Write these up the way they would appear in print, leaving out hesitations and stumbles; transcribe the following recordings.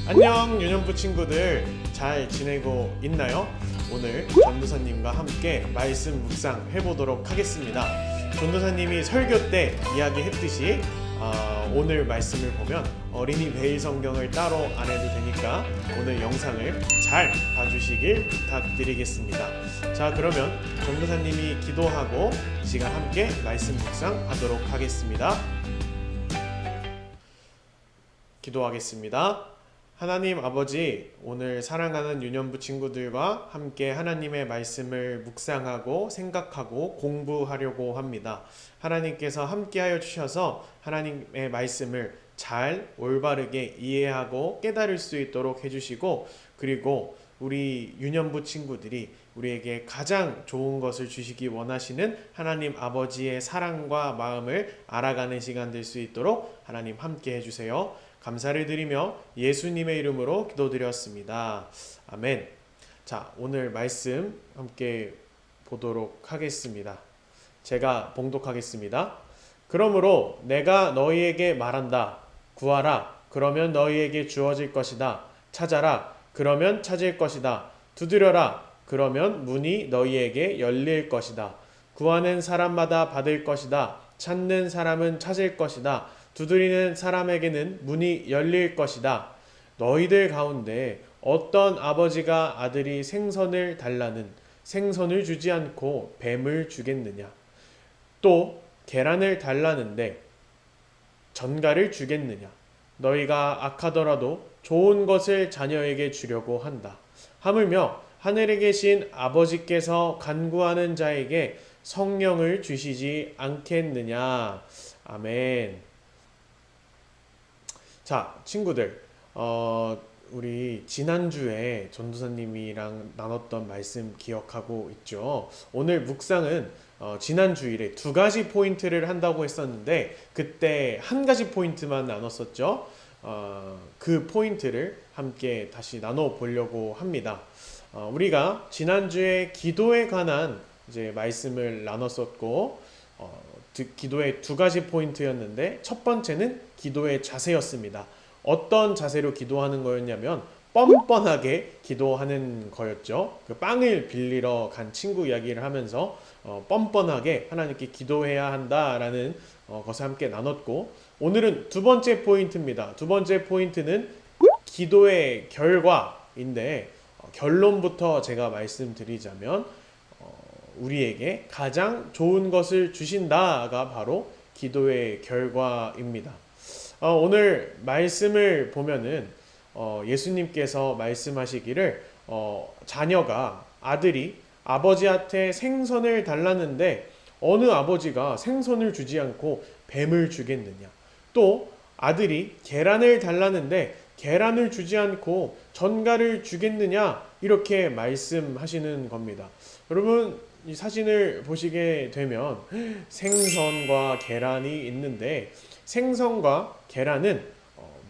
안녕 유년부 친구들, 잘 지내고 있나요? 오늘 전도사님과 함께 말씀 묵상 해보도록 하겠습니다. 전도사님이 설교 때 이야기했듯이 오늘 말씀을 보면 어린이 매일 성경을 따로 안 해도 되니까 오늘 영상을 잘 봐주시길 부탁드리겠습니다. 자, 그러면 전도사님이 기도하고 이 시간 함께 말씀 묵상 하도록 하겠습니다. 기도하겠습니다. 하나님 아버지, 오늘 사랑하는 유년부 친구들과 함께 하나님의 말씀을 묵상하고 생각하고 공부하려고 합니다. 하나님께서 함께하여 주셔서 하나님의 말씀을 잘 올바르게 이해하고 깨달을 수 있도록 해주시고, 그리고 우리 유년부 친구들이 우리에게 가장 좋은 것을 주시기 원하시는 하나님 아버지의 사랑과 마음을 알아가는 시간 될 수 있도록 하나님 함께 해주세요. 감사를 드리며 예수님의 이름으로 기도드렸습니다. 아멘. 자, 오늘 말씀 함께 보도록 하겠습니다. 제가 봉독하겠습니다. 그러므로 내가 너희에게 말한다. 구하라. 그러면 너희에게 주어질 것이다. 찾아라. 그러면 찾을 것이다. 두드려라. 그러면 문이 너희에게 열릴 것이다. 구하는 사람마다 받을 것이다. 찾는 사람은 찾을 것이다. 두드리는 사람에게는 문이 열릴 것이다. 너희들 가운데 어떤 아버지가 아들이 생선을 달라는 생선을 주지 않고 뱀을 주겠느냐? 또 계란을 달라는데 전갈을 주겠느냐? 너희가 악하더라도 좋은 것을 자녀에게 주려고 한다. 하물며 하늘에 계신 아버지께서 간구하는 자에게 성령을 주시지 않겠느냐? 아멘. 자, 친구들, 우리 지난주에 전도사님이랑 나눴던 말씀 기억하고 있죠? 오늘 묵상은 지난 주일에 두 가지 포인트를 한다고 했었는데 그때 한 가지 포인트만 나눴었죠? 그 포인트를 함께 다시 나눠 보려고 합니다. 우리가 지난주에 기도에 관한 이제 말씀을 나눴었고, 기도의 두 가지 포인트였는데 첫 번째는 기도의 자세였습니다. 어떤 자세로 기도하는 거였냐면 뻔뻔하게 기도하는 거였죠. 그 빵을 빌리러 간 친구 이야기를 하면서 뻔뻔하게 하나님께 기도해야 한다라는 것을 함께 나눴고, 오늘은 두 번째 포인트입니다. 두 번째 포인트는 기도의 결과인데, 결론부터 제가 말씀드리자면 우리에게 가장 좋은 것을 주신다가 바로 기도의 결과입니다. 오늘 말씀을 보면은 예수님께서 말씀하시기를 자녀가 아들이 아버지한테 생선을 달라는데 어느 아버지가 생선을 주지 않고 뱀을 주겠느냐? 또 아들이 계란을 달라는데 계란을 주지 않고 전갈을 주겠느냐? 이렇게 말씀하시는 겁니다. 여러분, 이 사진을 보시게 되면 생선과 계란이 있는데, 생선과 계란은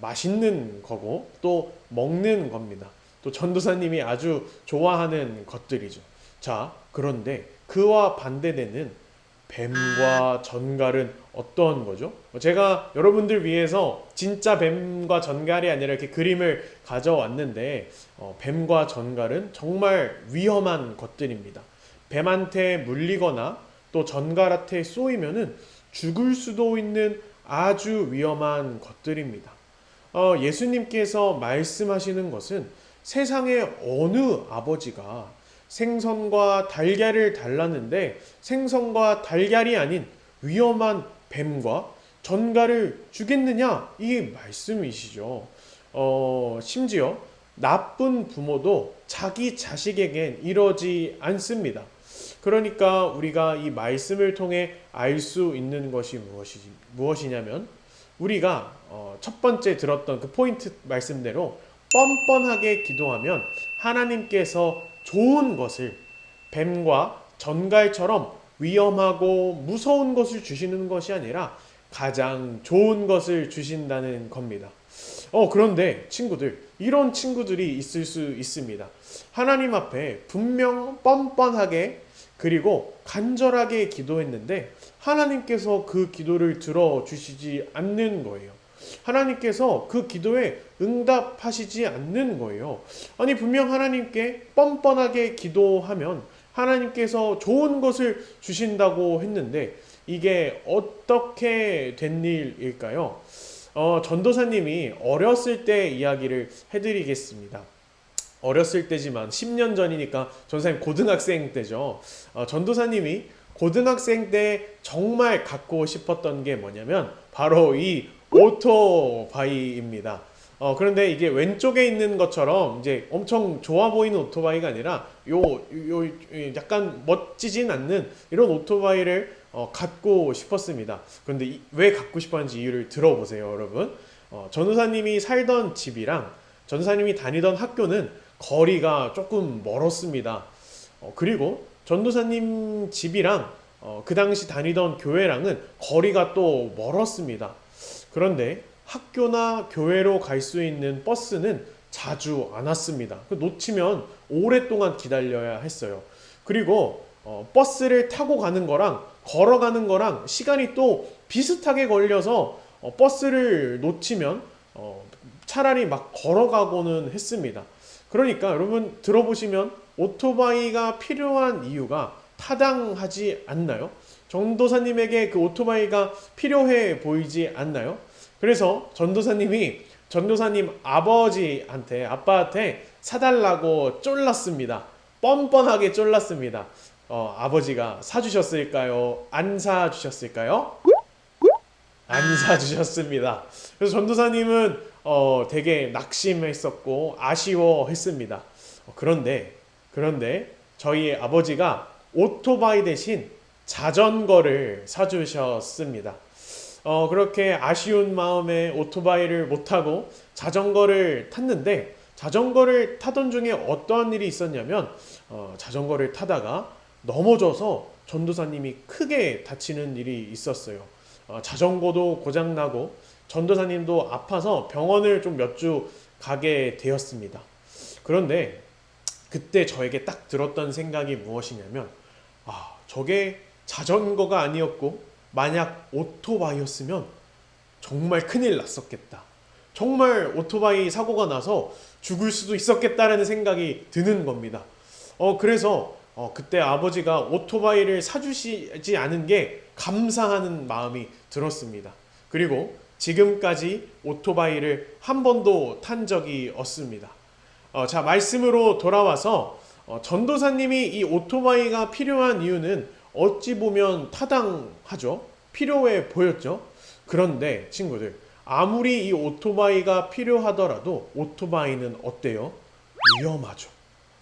맛있는 거고 또 먹는 겁니다. 또 전도사님이 아주 좋아하는 것들이죠. 자, 그런데 그와 반대되는 뱀과 전갈은 어떤 거죠? 제가 여러분들 위해서 진짜 뱀과 전갈이 아니라 이렇게 그림을 가져왔는데, 뱀과 전갈은 정말 위험한 것들입니다. 뱀한테 물리거나 또 전갈한테 쏘이면은 죽을 수도 있는 아주 위험한 것들입니다. 예수님께서 말씀하시는 것은 세상의 어느 아버지가 생선과 달걀을 달라는데 생선과 달걀이 아닌 위험한 뱀과 전갈을 주겠느냐? 이 말씀이시죠. 심지어 나쁜 부모도 자기 자식에겐 이러지 않습니다. 그러니까 우리가 이 말씀을 통해 알 수 있는 것이 무엇이냐면, 우리가 첫 번째 들었던 그 포인트 말씀대로 뻔뻔하게 기도하면 하나님께서 좋은 것을, 뱀과 전갈처럼 위험하고 무서운 것을 주시는 것이 아니라 가장 좋은 것을 주신다는 겁니다. 그런데 친구들, 이런 친구들이 있을 수 있습니다. 하나님 앞에 분명 뻔뻔하게 그리고 간절하게 기도했는데 하나님께서 그 기도를 들어주시지 않는 거예요. 하나님께서 그 기도에 응답하시지 않는 거예요. 아니, 분명 하나님께 뻔뻔하게 기도하면 하나님께서 좋은 것을 주신다고 했는데 이게 어떻게 된 일일까요? 전도사님이 어렸을 때 이야기를 해드리겠습니다. 어렸을 때지만 10년 전이니까 전도사님 고등학생 때죠. 전도사님이 고등학생 때 정말 갖고 싶었던 게 뭐냐면 바로 이 오토바이입니다. 그런데 이게 왼쪽에 있는 것처럼 이제 엄청 좋아 보이는 오토바이가 아니라 약간 멋지진 않는 이런 오토바이를 갖고 싶었습니다. 그런데 왜 갖고 싶었는지 이유를 들어보세요, 여러분. 전도사님이 살던 집이랑 전도사님이 다니던 학교는 거리가 조금 멀었습니다. 그리고 전도사님 집이랑 그 당시 다니던 교회랑은 거리가 또 멀었습니다. 그런데 학교나 교회로 갈 수 있는 버스는 자주 안 왔습니다. 놓치면 오랫동안 기다려야 했어요. 그리고 버스를 타고 가는 거랑 걸어가는 거랑 시간이 또 비슷하게 걸려서 버스를 놓치면 차라리 막 걸어가고는 했습니다. 그러니까 여러분 들어보시면 오토바이가 필요한 이유가 타당하지 않나요? 전도사님에게 그 오토바이가 필요해 보이지 않나요? 그래서 전도사님이 전도사님 아빠한테 사달라고 쫄랐습니다. 뻔뻔하게 쫄랐습니다. 아버지가 사주셨을까요? 안 사주셨을까요? 안 사주셨습니다. 그래서 전도사님은 되게 낙심했었고 아쉬워했습니다. 그런데 저희 아버지가 오토바이 대신 자전거를 사주셨습니다. 그렇게 아쉬운 마음에 오토바이를 못 타고 자전거를 탔는데 자전거를 타던 중에 어떠한 일이 있었냐면 자전거를 타다가 넘어져서 전도사님이 크게 다치는 일이 있었어요. 자전거도 고장나고 전도사님도 아파서 병원을 좀 몇 주 가게 되었습니다. 그런데 그때 저에게 딱 들었던 생각이 무엇이냐면 저게 자전거가 아니었고 만약 오토바이였으면 정말 큰일 났었겠다. 정말 오토바이 사고가 나서 죽을 수도 있었겠다라는 생각이 드는 겁니다. 그래서 그때 아버지가 오토바이를 사주시지 않은 게 감사하는 마음이 들었습니다. 그리고 지금까지 오토바이를 한 번도 탄 적이 없습니다. 자, 말씀으로 돌아와서 전도사님이 이 오토바이가 필요한 이유는 어찌 보면 타당하죠. 필요해 보였죠. 그런데 친구들, 아무리 이 오토바이가 필요하더라도 오토바이는 어때요? 위험하죠.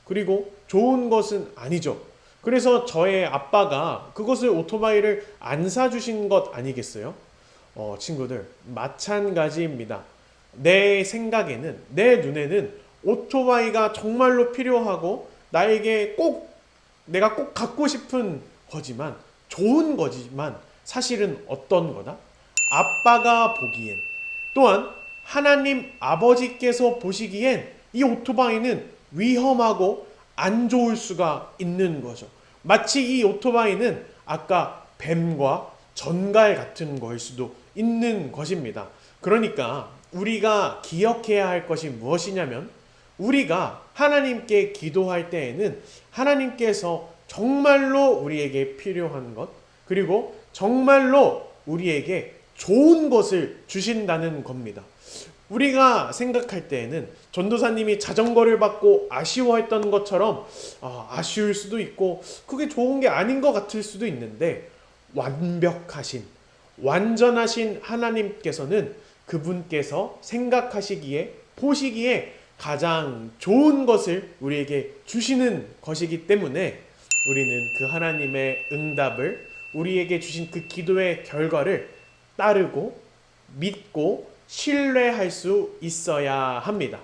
그리고 좋은 것은 아니죠. 그래서 저의 아빠가 그것을 오토바이를 안 사주신 것 아니겠어요? 친구들, 마찬가지입니다. 내 생각에는, 내 눈에는 오토바이가 정말로 필요하고 내가 꼭 갖고 싶은 거지만, 좋은 거지만 사실은 어떤 거다? 아빠가 보기엔, 또한 하나님 아버지께서 보시기엔 이 오토바이는 위험하고 안 좋을 수가 있는 거죠. 마치 이 오토바이는 아까 뱀과 전갈 같은 거일 수도 있는 것입니다. 그러니까 우리가 기억해야 할 것이 무엇이냐면, 우리가 하나님께 기도할 때에는 하나님께서 정말로 우리에게 필요한 것, 그리고 정말로 우리에게 좋은 것을 주신다는 겁니다. 우리가 생각할 때에는 전도사님이 자전거를 받고 아쉬워했던 것처럼 아쉬울 수도 있고 그게 좋은 게 아닌 것 같을 수도 있는데, 완전하신 하나님께서는 그분께서 생각하시기에, 보시기에 가장 좋은 것을 우리에게 주시는 것이기 때문에 우리는 그 하나님의 응답을, 우리에게 주신 그 기도의 결과를 따르고 믿고 신뢰할 수 있어야 합니다.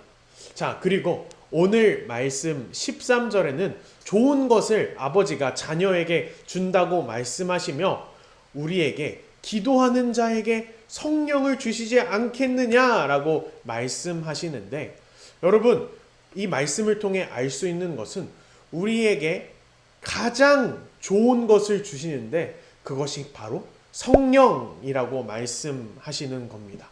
자, 그리고 오늘 말씀 13절에는 좋은 것을 아버지가 자녀에게 준다고 말씀하시며 우리에게 기도하는 자에게 성령을 주시지 않겠느냐라고 말씀하시는데, 여러분, 이 말씀을 통해 알 수 있는 것은 우리에게 가장 좋은 것을 주시는데 그것이 바로 성령이라고 말씀하시는 겁니다.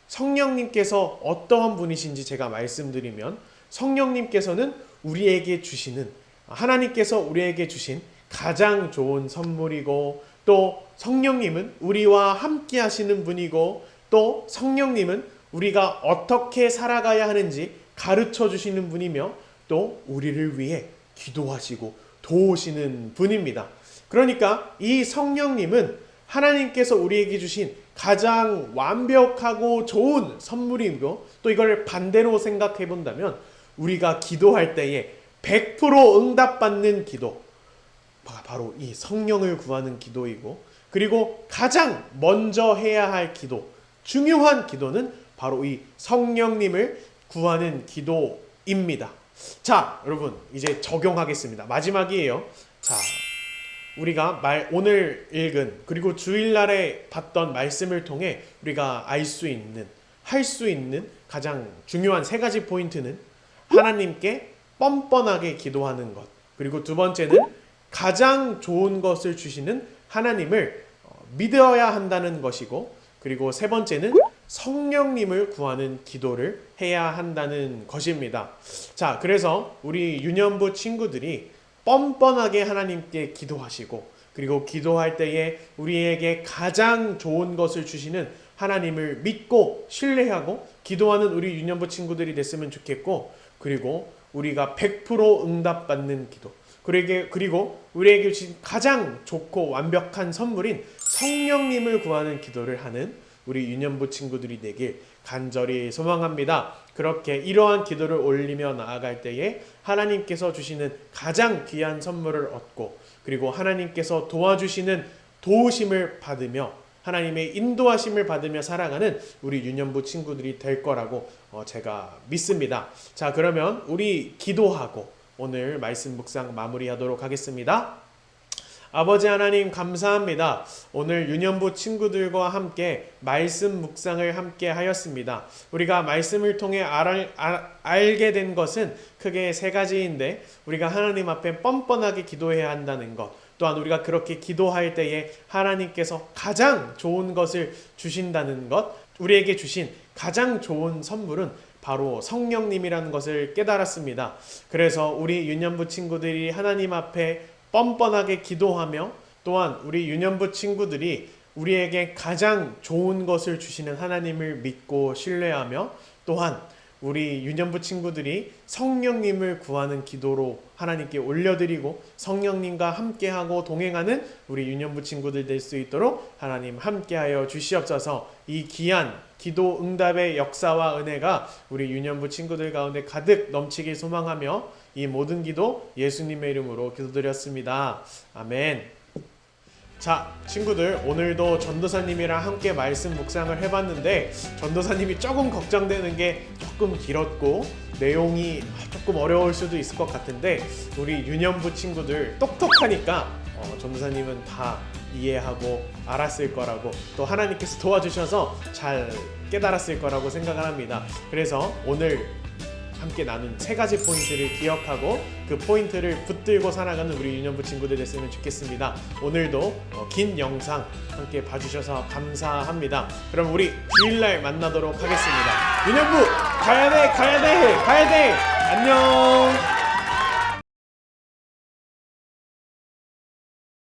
성령님께서 어떠한 분이신지 제가 말씀드리면, 성령님께서는 우리에게 주시는, 하나님께서 우리에게 주신 가장 좋은 선물이고, 또 성령님은 우리와 함께 하시는 분이고, 또 성령님은 우리가 어떻게 살아가야 하는지 가르쳐 주시는 분이며, 또 우리를 위해 기도하시고 도우시는 분입니다. 그러니까 이 성령님은 하나님께서 우리에게 주신 가장 완벽하고 좋은 선물이고, 또 이걸 반대로 생각해 본다면 우리가 기도할 때에 100% 응답받는 기도, 바로 이 성령을 구하는 기도이고, 그리고 가장 먼저 해야 할 기도, 중요한 기도는 바로 이 성령님을 구하는 기도입니다. 자, 여러분 이제 적용하겠습니다. 마지막이에요. 자, 우리가 오늘 읽은, 그리고 주일날에 봤던 말씀을 통해 우리가 알 수 있는, 할 수 있는 가장 중요한 3가지 포인트는 하나님께 뻔뻔하게 기도하는 것, 그리고 두 번째는 가장 좋은 것을 주시는 하나님을 믿어야 한다는 것이고, 그리고 세 번째는 성령님을 구하는 기도를 해야 한다는 것입니다. 자, 그래서 우리 유년부 친구들이 뻔뻔하게 하나님께 기도하시고, 그리고 기도할 때에 우리에게 가장 좋은 것을 주시는 하나님을 믿고 신뢰하고 기도하는 우리 유년부 친구들이 됐으면 좋겠고, 그리고 우리가 100% 응답받는 기도, 그리고 우리에게 주신 가장 좋고 완벽한 선물인 성령님을 구하는 기도를 하는 우리 유년부 친구들이 되길 간절히 소망합니다. 그렇게 이러한 기도를 올리며 나아갈 때에 하나님께서 주시는 가장 귀한 선물을 얻고, 그리고 하나님께서 도와주시는 도우심을 받으며 하나님의 인도하심을 받으며 살아가는 우리 유년부 친구들이 될 거라고 제가 믿습니다. 자, 그러면 우리 기도하고 오늘 말씀 묵상 마무리하도록 하겠습니다. 아버지 하나님 감사합니다. 오늘 유년부 친구들과 함께 말씀 묵상을 함께 하였습니다. 우리가 말씀을 통해 알게 된 것은 크게 3가지인데, 우리가 하나님 앞에 뻔뻔하게 기도해야 한다는 것, 또한 우리가 그렇게 기도할 때에 하나님께서 가장 좋은 것을 주신다는 것, 우리에게 주신 가장 좋은 선물은 바로 성령님이라는 것을 깨달았습니다. 그래서 우리 유년부 친구들이 하나님 앞에 뻔뻔하게 기도하며, 또한 우리 유년부 친구들이 우리에게 가장 좋은 것을 주시는 하나님을 믿고 신뢰하며, 또한 우리 유년부 친구들이 성령님을 구하는 기도로 하나님께 올려드리고 성령님과 함께하고 동행하는 우리 유년부 친구들 될 수 있도록 하나님 함께하여 주시옵소서. 이 귀한 기도 응답의 역사와 은혜가 우리 유년부 친구들 가운데 가득 넘치길 소망하며 이 모든 기도 예수님의 이름으로 기도드렸습니다. 아멘. 자, 친구들, 오늘도 전도사님이랑 함께 말씀 묵상을 해봤는데, 전도사님이 조금 걱정되는 게 조금 길었고 내용이 조금 어려울 수도 있을 것 같은데, 우리 유년부 친구들 똑똑하니까 전도사님은 다 이해하고 알았을 거라고, 또 하나님께서 도와주셔서 잘 깨달았을 거라고 생각을 합니다. 그래서 오늘 함께 나눈 3가지 포인트를 기억하고 그 포인트를 붙들고 살아가는 우리 유년부 친구들 됐으면 좋겠습니다. 오늘도 긴 영상 함께 봐주셔서 감사합니다. 그럼 우리 주일날 만나도록 하겠습니다. 유년부 가야돼! 안녕!